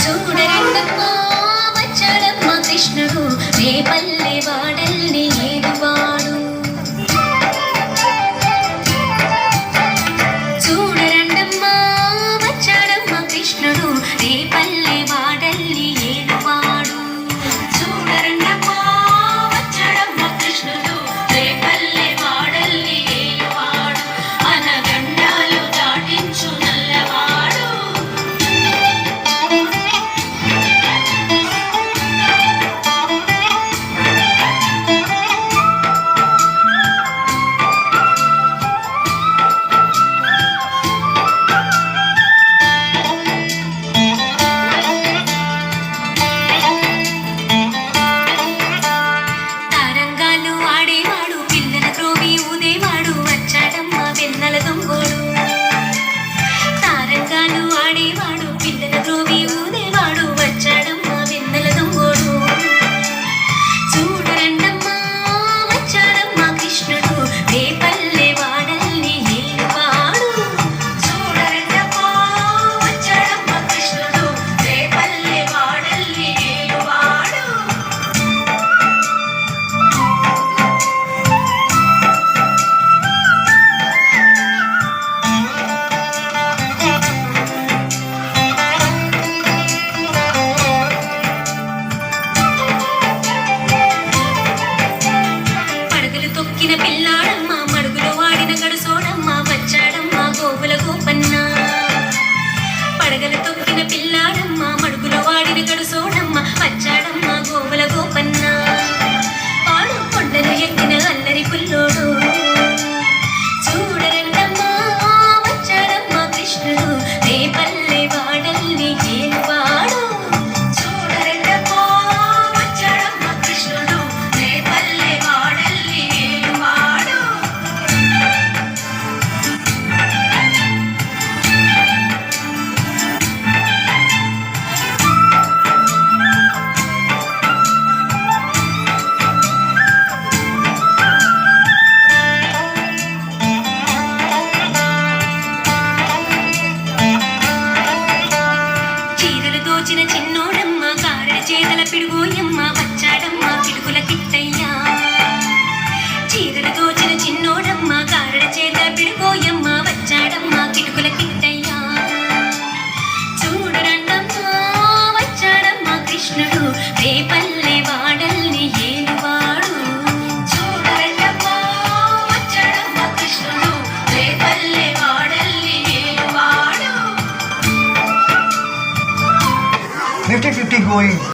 చూడరండమ్మా వచ్చాడమ్మ కృష్ణుడు రేపల్లె వాడల్ని ఏలువాడు. చూడరండమ్మా వచ్చాడమ్మ కృష్ణుడు రేపల్లె వాడల్ని ఏలువాడు. చూడరండమ్మా వచ్చాడమ్మ కృష్ణుడు రేపల్లె వాడల్ని ఏలువాడు. అనగండాలు దాటించు నల్లవాడు. తారంగాలు ఆడేవాడు పిల్లల త్రోవి ఊదేవాడు వచ్చాడమ్మ వెన్నెల దొంగోడు. తారంగాలు ఆడేవాడు పిల్లల త్రోవి ఊదేవాడు వచ్చాడమ్మ వెన్నెల దొంగోడు. చూడరండమ్మా వచ్చాడమ్మ కృష్ణుడు రేపల్లె వాడల్ని ఏలువాడు. చూడరండమ్మా వచ్చాడమ్మ కృష్ణుడు రేపల్లె వాడల్ని ఏలువాడు. పడగలు తొక్కిన పిల్లాడమ్మ మడుగులో వాడిన గడుసోడమ్మ వచ్చాడమ్మ గోవుల గోపన్న. పడగలు తొక్కిన పిల్లాడమ్మ మడుగులో వాడిన గడుసోడమ్మ వచ్చాడమ్మ గోవుల గోపన్న. పాడు కొండలు ఎక్కిన అల్లరి పుల్లోడు. చూడరండమ్మా వచ్చాడమ్మ కృష్ణుడు రేపల్లె వాడల్ని ఏలువాడు. చూడరండమ్మా వచ్చాడమ్మ కృష్ణుడు రేపల్లె వాడల్ని ఏలువాడు. చీరలు దోచిన చిన్నోడమ్మ కారడి చేతల పిడుగోయమ్మ వచ్చాడమ్మ పిడుగుల కిట్టయ్యా. చీరలు దోచిన చిన్నోడమ్మ కారడి చేతల పిడుగోయమ్మ వచ్చాడమ్మ పిడుగుల కిట్టయ్యా. చూడరండమ్మా వచ్చాడమ్మ కృష్ణుడు రేపల్లె వాడల్ని ఏలువాడు. చూడరండమ్మా వచ్చాడమ్మ కృష్ణుడు రేపల్లె వాడల్ని ఏలువాడు. 50-50 going.